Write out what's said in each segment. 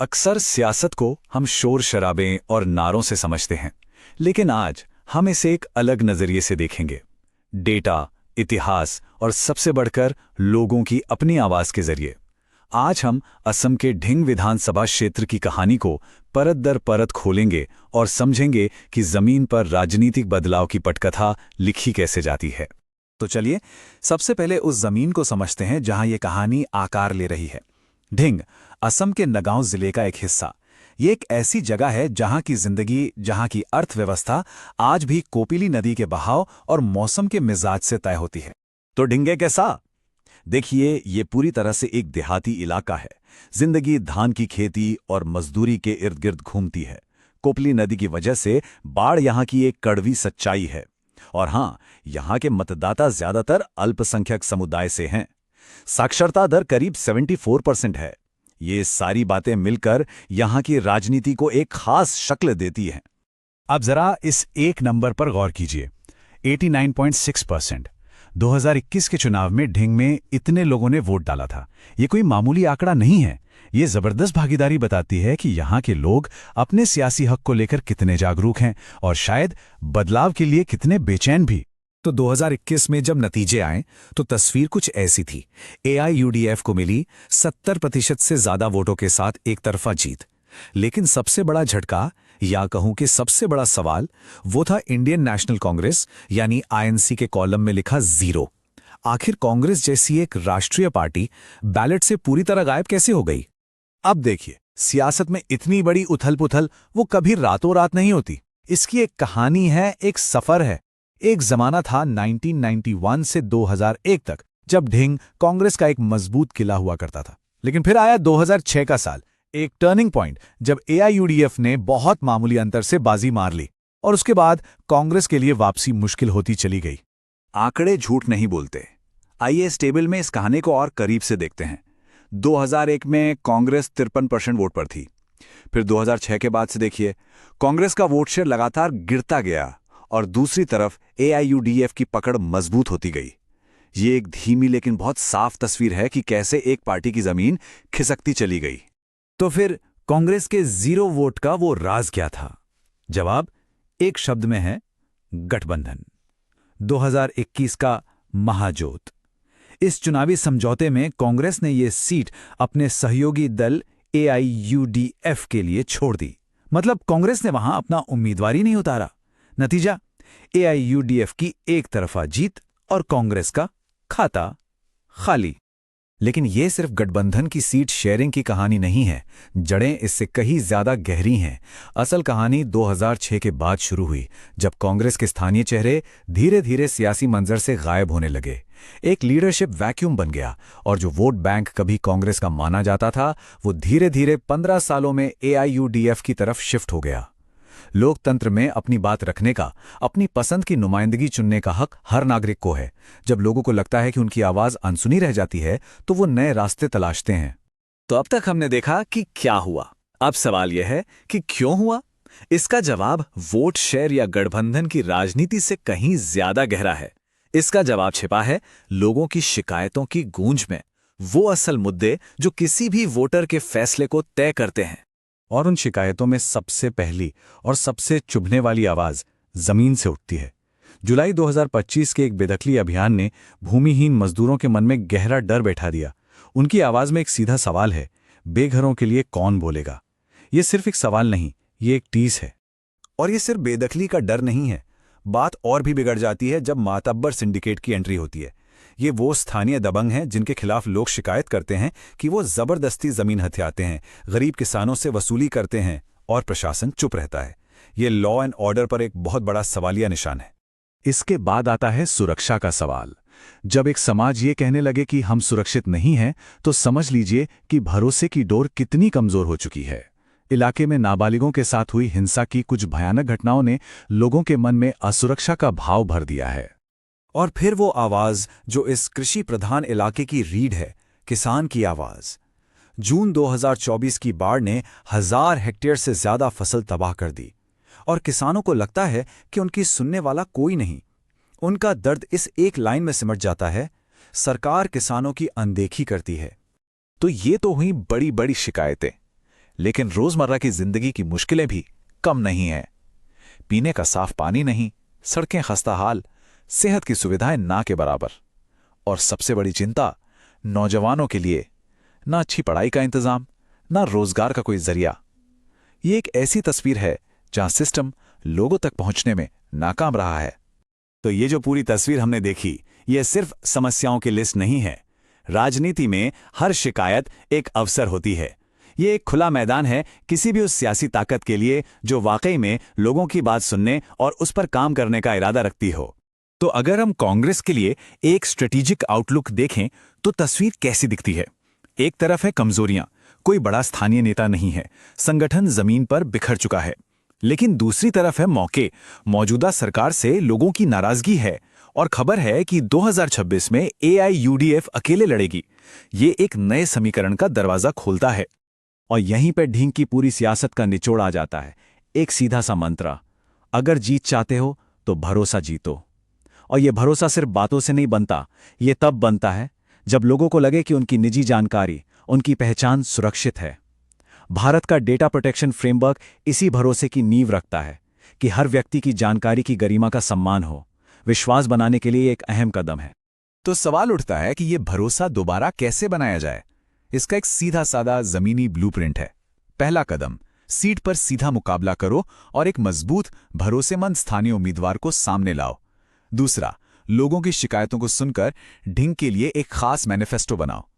अक्सर सियासत को हम शोर शराबे और नारों से समझते हैं, लेकिन आज हम इसे एक अलग नजरिए से देखेंगे। डेटा, इतिहास और सबसे बढ़कर लोगों की अपनी आवाज के जरिए आज हम असम के ढिंग विधानसभा क्षेत्र की कहानी को परत दर परत खोलेंगे और समझेंगे कि जमीन पर राजनीतिक बदलाव की पटकथा लिखी कैसे जाती है। तो चलिए सबसे पहले उस जमीन को समझते हैं जहां ये कहानी आकार ले रही है। ढिंग असम के नगांव जिले का एक हिस्सा। ये एक ऐसी जगह है जहां की जिंदगी, जहां की अर्थव्यवस्था आज भी कोपिली नदी के बहाव और मौसम के मिजाज से तय होती है। तो ढिंगे कैसा? देखिए, ये पूरी तरह से एक देहाती इलाका है। जिंदगी धान की खेती और मजदूरी के इर्द गिर्द घूमती है। कोपली नदी की वजह से बाढ़ यहाँ की एक कड़वी सच्चाई है। और हाँ, यहाँ के मतदाता ज्यादातर अल्पसंख्यक समुदाय से हैं। साक्षरता दर करीब 74% है। ये सारी बातें मिलकर यहाँ की राजनीति को एक खास शक्ल देती हैं। अब जरा इस एक नंबर पर गौर कीजिए, 89.6%। 2021 के चुनाव में ढिंग में इतने लोगों ने वोट डाला था। ये कोई मामूली आंकड़ा नहीं है। ये जबरदस्त भागीदारी बताती है कि यहाँ के लोग अपने सियासी हक को लेकर कितने जागरूक हैं और शायद बदलाव के लिए कितने बेचैन भी। तो 2021 में जब नतीजे आए तो तस्वीर कुछ ऐसी थी। AIUDF को मिली 70% से ज्यादा वोटों के साथ एक तरफा जीत। लेकिन सबसे बड़ा झटका, या कहूं कि सबसे बड़ा सवाल, वो था इंडियन नेशनल कांग्रेस यानी INC के कॉलम में लिखा 0। आखिर कांग्रेस जैसी एक राष्ट्रीय पार्टी बैलेट से पूरी तरह गायब कैसे हो गई? अब देखिए, सियासत में इतनी बड़ी उथल-पुथल वो कभी रातों रात नहीं होती। इसकी एक कहानी है, एक सफर है। एक जमाना था 1991 से 2001 तक, जब ढिंग कांग्रेस का एक मजबूत किला हुआ करता था। लेकिन फिर आया 2006 का साल, एक टर्निंग पॉइंट, जब AIUDF ने बहुत मामूली अंतर से बाजी मार ली और उसके बाद कांग्रेस के लिए वापसी मुश्किल होती चली गई। आंकड़े झूठ नहीं बोलते। आइए इस टेबल में इस कहानी को और करीब से देखते हैं। 2001 में कांग्रेस 53% वोट पर थी। फिर 2006 के बाद से देखिए, कांग्रेस का वोट शेयर लगातार गिरता गया और दूसरी तरफ AIUDF की पकड़ मजबूत होती गई। ये एक धीमी लेकिन बहुत साफ तस्वीर है कि कैसे एक पार्टी की जमीन खिसकती चली गई। तो फिर कांग्रेस के 0 वोट का वो राज क्या था? जवाब एक शब्द में है, गठबंधन। 2021 का महाजोत। इस चुनावी समझौते में कांग्रेस ने ये सीट अपने सहयोगी दल AIUDF के लिए छोड़ दी। मतलब कांग्रेस ने वहां अपना उम्मीदवार ही नहीं उतारा। नतीजा, AIUDF की एक तरफा जीत और कांग्रेस का खाता खाली। लेकिन यह सिर्फ गठबंधन की सीट शेयरिंग की कहानी नहीं है। जड़ें इससे कहीं ज्यादा गहरी हैं। असल कहानी 2006 के बाद शुरू हुई, जब कांग्रेस के स्थानीय चेहरे धीरे धीरे सियासी मंजर से गायब होने लगे। एक लीडरशिप वैक्यूम बन गया और जो वोट बैंक कभी कांग्रेस का माना जाता था, वो धीरे धीरे 15 सालों में AIUDF की तरफ शिफ्ट हो गया। लोकतंत्र में अपनी बात रखने का, अपनी पसंद की नुमाइंदगी चुनने का हक हर नागरिक को है। जब लोगों को लगता है कि उनकी आवाज अनसुनी रह जाती है, तो वो नए रास्ते तलाशते हैं। तो अब तक हमने देखा कि क्या हुआ। अब सवाल यह है कि क्यों हुआ। इसका जवाब वोट शेयर या गठबंधन की राजनीति से कहीं ज्यादा गहरा है। इसका जवाब छिपा है लोगों की शिकायतों की गूंज में। वो असल मुद्दे जो किसी भी वोटर के फैसले को तय करते हैं। और उन शिकायतों में सबसे पहली और सबसे चुभने वाली आवाज जमीन से उठती है। जुलाई 2025 के एक बेदखली अभियान ने भूमिहीन मजदूरों के मन में गहरा डर बैठा दिया। उनकी आवाज में एक सीधा सवाल है, बेघरों के लिए कौन बोलेगा? ये सिर्फ एक सवाल नहीं, ये एक टीस है। और ये सिर्फ बेदखली का डर नहीं है। बात और भी बिगड़ जाती है जब मातब्बर सिंडिकेट की एंट्री होती है। ये वो स्थानीय दबंग हैं जिनके खिलाफ लोग शिकायत करते हैं कि वो जबरदस्ती जमीन हथियाते हैं, गरीब किसानों से वसूली करते हैं और प्रशासन चुप रहता है। ये लॉ एंड ऑर्डर पर एक बहुत बड़ा सवालिया निशान है। इसके बाद आता है सुरक्षा का सवाल। जब एक समाज ये कहने लगे कि हम सुरक्षित नहीं हैं, तो समझ लीजिए कि भरोसे की डोर कितनी कमजोर हो चुकी है। इलाके में नाबालिगों के साथ हुई हिंसा की कुछ भयानक घटनाओं ने लोगों के मन में असुरक्षा का भाव भर दिया है। और फिर वो आवाज जो इस कृषि प्रधान इलाके की रीढ़ है, किसान की आवाज। जून 2024 की बाढ़ ने 1000 हेक्टेयर से ज्यादा फसल तबाह कर दी और किसानों को लगता है कि उनकी सुनने वाला कोई नहीं। उनका दर्द इस एक लाइन में सिमट जाता है, सरकार किसानों की अनदेखी करती है। तो ये तो हुई बड़ी बड़ी शिकायतें। लेकिन रोजमर्रा की जिंदगी की मुश्किलें भी कम नहीं हैं। पीने का साफ पानी नहीं, सड़कें खस्ता हाल, सेहत की सुविधाएं ना के बराबर। और सबसे बड़ी चिंता नौजवानों के लिए, ना अच्छी पढ़ाई का इंतजाम, ना रोजगार का कोई जरिया। ये एक ऐसी तस्वीर है जहां सिस्टम लोगों तक पहुंचने में नाकाम रहा है। तो ये जो पूरी तस्वीर हमने देखी, ये सिर्फ समस्याओं की लिस्ट नहीं है। राजनीति में हर शिकायत एक अवसर होती है। ये एक खुला मैदान है किसी भी उस सियासी ताकत के लिए जो वाकई में लोगों की बात सुनने और उस पर काम करने का इरादा रखती हो। तो अगर हम कांग्रेस के लिए एक स्ट्रेटेजिक आउटलुक देखें तो तस्वीर कैसी दिखती है? एक तरफ है कमजोरियां, कोई बड़ा स्थानीय नेता नहीं है, संगठन जमीन पर बिखर चुका है। लेकिन दूसरी तरफ है मौके, मौजूदा सरकार से लोगों की नाराजगी है और खबर है कि 2026 में AIUDF अकेले लड़ेगी। ये एक नए समीकरण का दरवाजा खोलता है। और यहीं पर ढींग की पूरी सियासत का निचोड़ आ जाता है। एक सीधा सा मंत्र, अगर जीत चाहते हो तो भरोसा जीतो। और यह भरोसा सिर्फ बातों से नहीं बनता, ये तब बनता है जब लोगों को लगे कि उनकी निजी जानकारी, उनकी पहचान सुरक्षित है। भारत का डेटा प्रोटेक्शन फ्रेमवर्क इसी भरोसे की नींव रखता है कि हर व्यक्ति की जानकारी की गरिमा का सम्मान हो। विश्वास बनाने के लिए एक अहम कदम है। तो सवाल उठता है कि यह भरोसा दोबारा कैसे बनाया जाए? इसका एक सीधा साधा जमीनी ब्लूप्रिंट है। पहला कदम, सीट पर सीधा मुकाबला करो और एक मजबूत, भरोसेमंद स्थानीय उम्मीदवार को सामने लाओ। दूसरा, लोगों की शिकायतों को सुनकर ढींग के लिए एक खास मैनिफेस्टो बनाओ।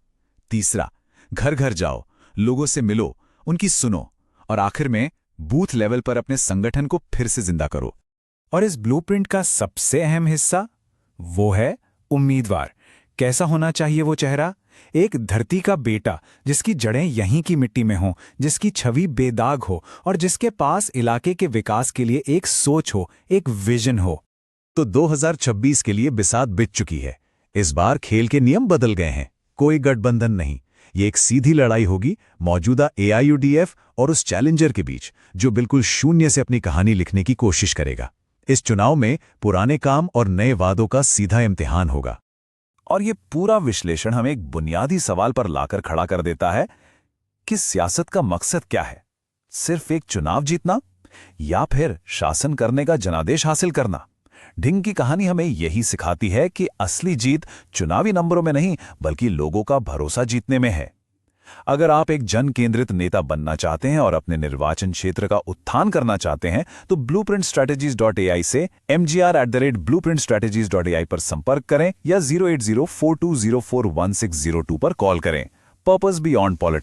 तीसरा, घर घर जाओ, लोगों से मिलो, उनकी सुनो। और आखिर में बूथ लेवल पर अपने संगठन को फिर से जिंदा करो। और इस ब्लूप्रिंट का सबसे अहम हिस्सा वो है उम्मीदवार। कैसा होना चाहिए वो चेहरा? एक धरती का बेटा जिसकी जड़ें यहीं की मिट्टी में हों, जिसकी छवि बेदाग हो और जिसके पास इलाके के विकास के लिए एक सोच हो, एक विजन हो। तो 2026 के लिए बिसात बिछ चुकी है। इस बार खेल के नियम बदल गए हैं। कोई गठबंधन नहीं, ये एक सीधी लड़ाई होगी मौजूदा AIUDF और उस चैलेंजर के बीच जो बिल्कुल शून्य से अपनी कहानी लिखने की कोशिश करेगा। इस चुनाव में पुराने काम और नए वादों का सीधा इम्तिहान होगा। और ये पूरा विश्लेषण हमें एक बुनियादी सवाल पर लाकर खड़ा कर देता है कि सियासत का मकसद क्या है? सिर्फ एक चुनाव जीतना या फिर शासन करने का जनादेश हासिल करना? ढींग की कहानी हमें यही सिखाती है कि असली जीत चुनावी नंबरों में नहीं बल्कि लोगों का भरोसा जीतने में है। अगर आप एक जन केंद्रित नेता बनना चाहते हैं और अपने निर्वाचन क्षेत्र का उत्थान करना चाहते हैं तो blueprintstrategies.ai से mgr@blueprintstrategies.ai पर संपर्क करें या 08042041602 पर कॉल करें। Purpose beyond politics.